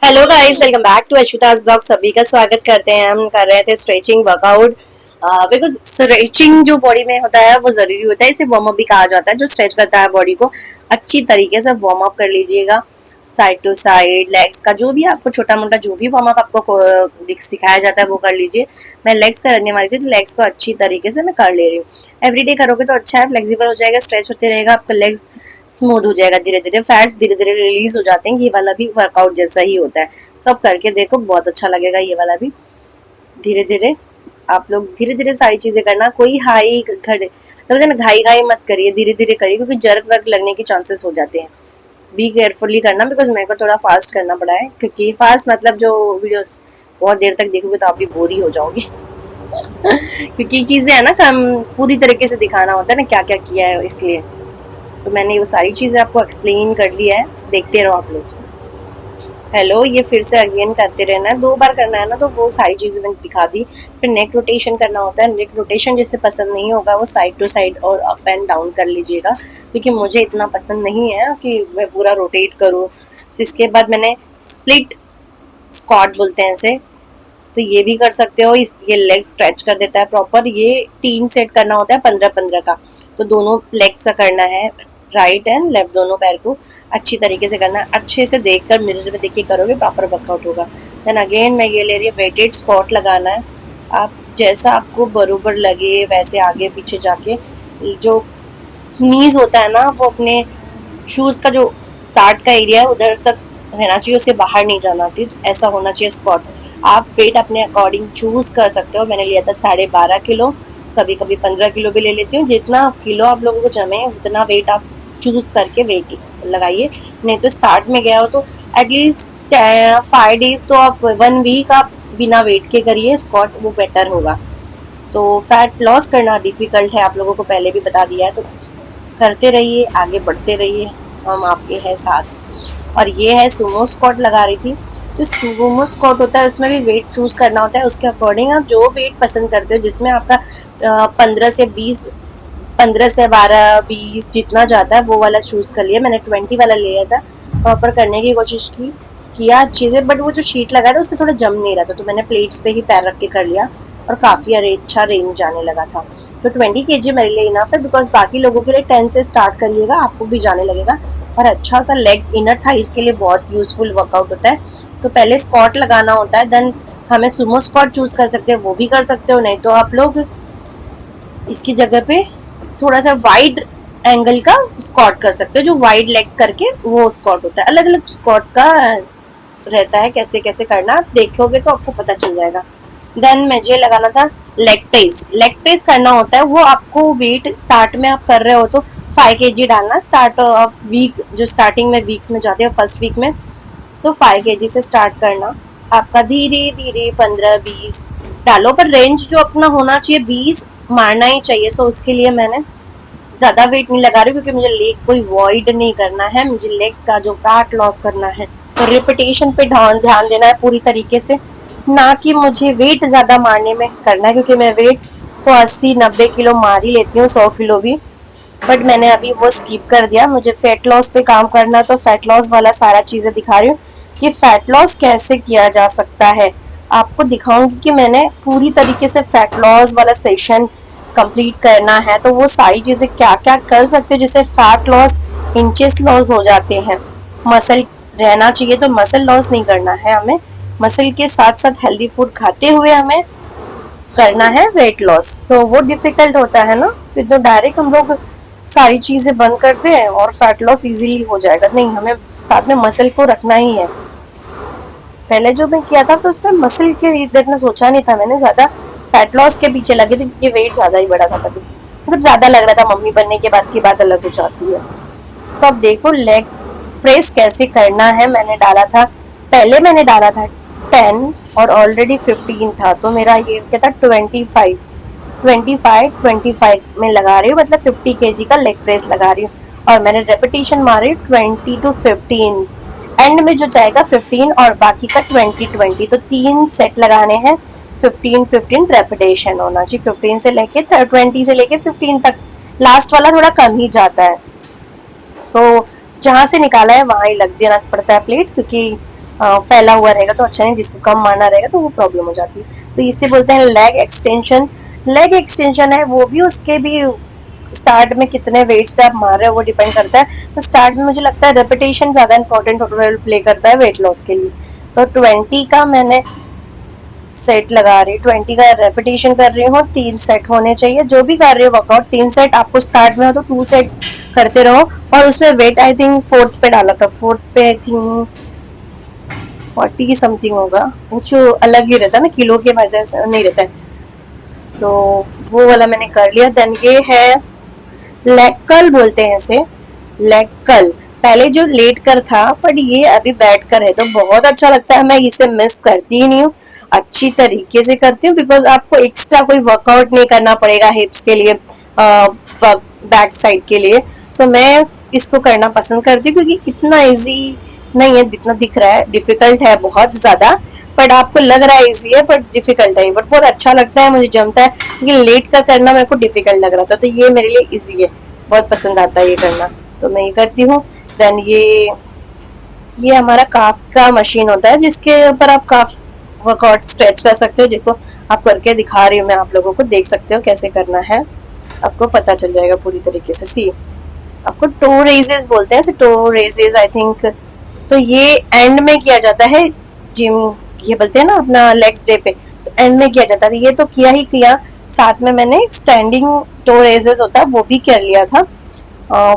Hello guys, welcome back to Ashvita's blog. सभी का स्वागत करते हैं। हम कर रहे थे स्ट्रेचिंग वर्कआउट बिकॉज स्ट्रेचिंग जो बॉडी में होता है वो जरूरी होता है। इसे वार्म अप भी कहा जाता है। जो स्ट्रेच करता है बॉडी को अच्छी तरीके से वार्म अप कर लीजिएगा। साइड टू साइड लेग्स का जो भी आपको छोटा मोटा जो भी वार्म अप आपको सिखाया जाता है वो कर लीजिए। मैं लेग्स करने वाली थी तो लेग्स को अच्छी तरीके से मैं कर ले रही हूँ। एवरीडे करोगे तो अच्छा है, फ्लेक्सिबल हो जाएगा, स्ट्रेच होते रहेगा, आपका लेग्स स्मूथ हो जाएगा। धीरे धीरे फैट्स धीरे धीरे रिलीज हो जाते हैं। ये वाला भी वर्कआउट जैसा ही होता है। सब करके देखो, बहुत अच्छा लगेगा। ये वाला भी धीरे धीरे आप लोग धीरे धीरे सारी चीजें करना। कोई हाई घड़े ना, घाई घाई मत करिए, धीरे धीरे करिए क्योंकि जर्क वर्क लगने के चांसेस हो जाते हैं। बी केयरफुली करना बिकॉज मेरे को थोड़ा फास्ट करना पड़ा है, क्योंकि फास्ट मतलब जो वीडियोस बहुत देर तक देखोगे तो आप भी बोर ही हो जाओगे। क्योंकि चीजें है ना, कम पूरी तरीके से दिखाना होता है ना क्या क्या किया है, इसलिए तो मैंने वो सारी चीजें आपको एक्सप्लेन कर लिया है। देखते रहो आप लोग। हेलो, ये फिर से अगेन करते रहना है, 2 बार करना है ना, तो वो सारी चीजें मैंने दिखा दी। फिर नेक रोटेशन करना होता है। नेक रोटेशन जिससे पसंद नहीं होगा वो साइड टू साइड और अप एंड डाउन कर लीजिएगा, क्योंकि मुझे इतना पसंद नहीं है कि मैं पूरा रोटेट करूँ। इसके बाद मैंने स्प्लिट स्क्वाट बोलते हैं इसे, तो ये भी कर सकते हो। ये लेग स्ट्रेच कर देता है प्रॉपर। ये 3 सेट करना होता है 15-15 का, तो दोनों लेग्स का करना है, राइट एंड लेफ्ट दोनों पैर को अच्छी तरीके से करना है। अच्छे से देखकर मिरर में देख के करोगे प्रॉपर वर्कआउट होगा। देन अगेन मैं ये ले रही हूँ, वेटेड स्क्वाट लगाना है। आप जैसा आपको बरोबर लगे वैसे आगे पीछे जाके, जो नीज होता है ना वो अपने शूज का जो स्टार्ट का एरिया है उधर तक रहना चाहिए, उससे बाहर नहीं जाना चाहिए। ऐसा होना चाहिए स्क्वाट। आप वेट अपने अकॉर्डिंग चूज कर सकते हो। मैंने लिया था 12.5 किलो, कभी कभी 15 किलो भी ले लेती हूँ। जितना किलो आप लोगों को जमे उतना वेट आप चूज करके वेट लगाइए। नहीं तो स्टार्ट में गया हो तो एटलीस्ट 5 डेज तो आप 1 वीक आप बिना वेट के करिए स्क्वाट, वो बेटर होगा। तो फैट लॉस करना डिफिकल्ट है, आप लोगों को पहले भी बता दिया है, तो करते रहिए, आगे बढ़ते रहिए, हम आपके हैं साथ। और ये है सुमो स्क्वाट लगा रही थी। जो सुमो स्क्वाट होता है उसमें भी वेट चूज करना होता है। उसके अकॉर्डिंग आप जो वेट पसंद करते हो, जिसमें आपका 15 से 12 20 जितना जाता है वो वाला चूज कर लिया। मैंने 20 वाला लिया था। प्रॉपर करने की कोशिश किया अच्छी से, बट वो जो शीट लगा था उससे थोड़ा जम नहीं रहा था, तो मैंने प्लेट्स पे ही पैर रख के कर लिया और काफ़ी अच्छा रेंज जाने लगा था। तो 20 kg मेरे लिए इनफ है, बिकॉज बाकी लोगों के लिए 10 से स्टार्ट करिएगा, आपको भी जाने लगेगा। और अच्छा सा लेग्स इनर थाइस के लिए बहुत यूजफुल वर्कआउट होता है। तो पहले स्क्वाट लगाना होता है, देन हमें सुमो स्क्वाट चूज कर सकते हो, वो भी कर सकते हो। नहीं तो आप लोग इसकी जगह पे थोड़ा सा वाइड एंगल का स्क्वाट कर सकते हो, जो वाइड लेग्स करके वो स्क्वाट होता है। अलग अलग स्क्वाट का रहता है, कैसे कैसे करना आप देखोगे तो आपको पता चल जाएगा। देन मुझे लगाना था लेग प्रेस। लेग प्रेस करना होता है, वो आपको वेट स्टार्ट में आप कर रहे हो तो 5 kg डालना। स्टार्ट ऑफ वीक, जो स्टार्टिंग में वीक्स में जाते हो फर्स्ट वीक में, तो 5 kg से स्टार्ट करना। आपका धीरे धीरे 15-20 डालो, पर रेंज जो अपना होना चाहिए 20 मारना ही चाहिए। सो उसके लिए मैंने ज़्यादा वेट नहीं लगा रही, क्योंकि मुझे लेग कोई वॉइड नहीं करना है, मुझे लेग्स का जो फैट लॉस करना है। तो रिपीटेशन पे ध्यान देना है पूरी तरीके से, ना कि मुझे वेट ज़्यादा मारने में करना है, क्योंकि मैं वेट तो 80-90 किलो मार ही लेती हूँ, 100 किलो भी। बट मैंने अभी वो स्किप कर दिया। मुझे फैट लॉस पे काम करना, तो फैट लॉस वाला सारा चीज़ें दिखा रही हूँ कि फैट लॉस कैसे किया जा सकता है। आपको दिखाऊंगी कि मैंने पूरी तरीके से फैट लॉस वाला सेशन कंप्लीट करना है, तो वो सारी चीज़ें क्या क्या कर सकते हैं जिससे फैट लॉस, इंचेस लॉस हो जाते हैं। मसल रहना चाहिए, तो मसल लॉस नहीं करना है हमें, मसल के साथ साथ हेल्दी फूड खाते हुए हमें करना है वेट लॉस। सो वो डिफिकल्ट होता है ना, तो डायरेक्ट हम लोग सारी चीज़ें बंद करते हैं और फैट लॉस इजीली हो जाएगा। नहीं, हमें साथ में मसल को रखना ही है। पहले जो मैं किया था तो उसमें मसल के इतना सोचा नहीं था मैंने, ज़्यादा फैट लॉस के पीछे लगे थे, क्योंकि वेट ज़्यादा ही बढ़ा था तभी, मतलब ज़्यादा लग रहा था। मम्मी बनने के बाद की बात अलग हो जाती है। सो अब देखो लेग्स प्रेस कैसे करना है। पहले मैंने डाला था 10 और ऑलरेडी 15 था, तो मेरा ये क्या था 25 में लगा रही हूँ, मतलब 50 kg का लेग प्रेस लगा रही हूँ। और मैंने रेपिटेशन मारी 20 to 15, एंड में जो जाएगा 15 और बाकी का 20-20, तो 3 सेट लगाने हैं। 15-15 रेपिटेशन होना चाहिए, 15 से लेके 20 से लेके 15 तक। लास्ट वाला थोड़ा कम ही जाता है। सो जहाँ से निकाला है वहाँ ही लग देना पड़ता है प्लेट, क्योंकि फैला हुआ रहेगा तो अच्छा नहीं, जिसको कम मारना रहेगा तो वो प्रॉब्लम हो जाती है। तो इसे बोलते हैं लेग एक्सटेंशन। लेग एक्सटेंशन है वो भी, उसके भी स्टार्ट में कितने वेट्स पे आप मार रहे हो वो डिपेंड करता है। तो स्टार्ट में मुझे लगता है रेपिटेशन ज्यादा इंपॉर्टेंट रोल प्ले करता है वेट लॉस के लिए। तो 20 का मैंने सेट लगा रही, 20 का रेपिटेशन कर रही हूँ, 3 सेट होने चाहिए। जो भी कर रही हो वर्कआउट 3 सेट आपको स्टार्ट में हो तो 2 सेट करते रहो। और उसमें वेट आई थिंक 4th पे डाला था, 4th पे आई थिंक 40 की समथिंग होगा, कुछ अलग ही रहता है ना, किलो के वजह से नहीं रहता है। तो वो वाला मैंने कर लिया। देन ये है लेग कर्ल बोलते हैं इसे, लेग कर्ल। पहले जो लेट कर था बट ये अभी बैठ कर है तो बहुत अच्छा लगता है। मैं इसे मिस करती ही नहीं हूँ, अच्छी तरीके से करती हूँ, बिकॉज आपको एक्स्ट्रा कोई वर्कआउट नहीं करना पड़ेगा हिप्स के लिए, बैक साइड के लिए। सो मैं इसको करना पसंद करती हूँ क्योंकि इतना इजी नहीं है जितना दिख रहा है, डिफिकल्ट है बहुत ज्यादा। बट आपको लग रहा है इजी है बट डिफिकल्ट है, बट बहुत अच्छा लगता है, मुझे जमता है। क्योंकि लेट का करना मेरे को डिफिकल्ट लग रहा था, तो ये मेरे लिए इजी है, बहुत पसंद आता है ये करना, तो मैं ये करती हूँ। देन ये हमारा काफ का मशीन होता है जिसके ऊपर आप काफ वर्कआउट स्ट्रेच कर सकते हो, जिसको आप करके दिखा रही हूँ मैं आप लोगों को, देख सकते हो कैसे करना है, आपको पता चल जाएगा पूरी तरीके से। सी आपको टो रेजेस बोलते हैं, टो रेजेस आई थिंक। तो ये एंड में किया जाता है जिम, ये बोलते हैं ना अपना लेग्स डे पे, तो एंड में किया जाता है। ये तो किया ही किया, साथ में मैंने स्टैंडिंग टो रेजेस होता है वो भी कर लिया था।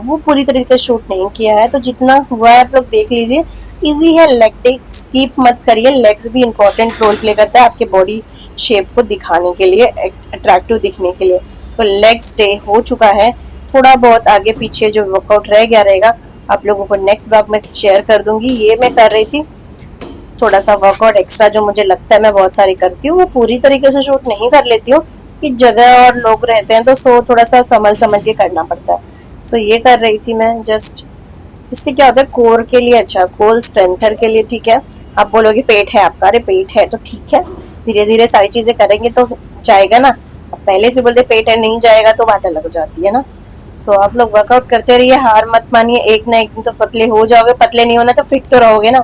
वो पूरी तरीके से शूट नहीं किया है, तो जितना हुआ है आप लोग देख लीजिए। इजी है, लेग डे स्किप मत करिए, लेग्स भी इंपॉर्टेंट रोल प्ले करता है आपके बॉडी शेप को दिखाने के लिए, अट्रैक्टिव दिखने के लिए। तो लेग्स डे हो चुका है, थोड़ा बहुत आगे पीछे जो वर्कआउट रह गया रहेगा आप लोगों को नेक्स्ट ब्लॉग में शेयर कर दूंगी। ये मैं कर रही थी थोड़ा सा वर्कआउट एक्स्ट्रा, जो मुझे लगता है मैं बहुत सारी करती हूँ, वो पूरी तरीके से शूट नहीं कर लेती हूँ कि जगह और लोग रहते हैं, तो सो थोड़ा सा संभल के करना पड़ता है। सो ये कर रही थी मैं जस्ट। इससे क्या होता है कोर के लिए अच्छा, कोर स्ट्रेंथर के लिए ठीक है। आप बोलोगे पेट है आपका, अरे पेट है तो ठीक है, धीरे धीरे सारी चीजें करेंगे तो जाएगा ना। पहले से बोलते पेट है नहीं जाएगा तो बात अलग हो जाती है ना। सो आप लोग वर्कआउट करते रहिए, हार मत मानिए, एक ना एक दिन तो पतले हो जाओगे, पतले नहीं होना तो फिट तो रहोगे ना।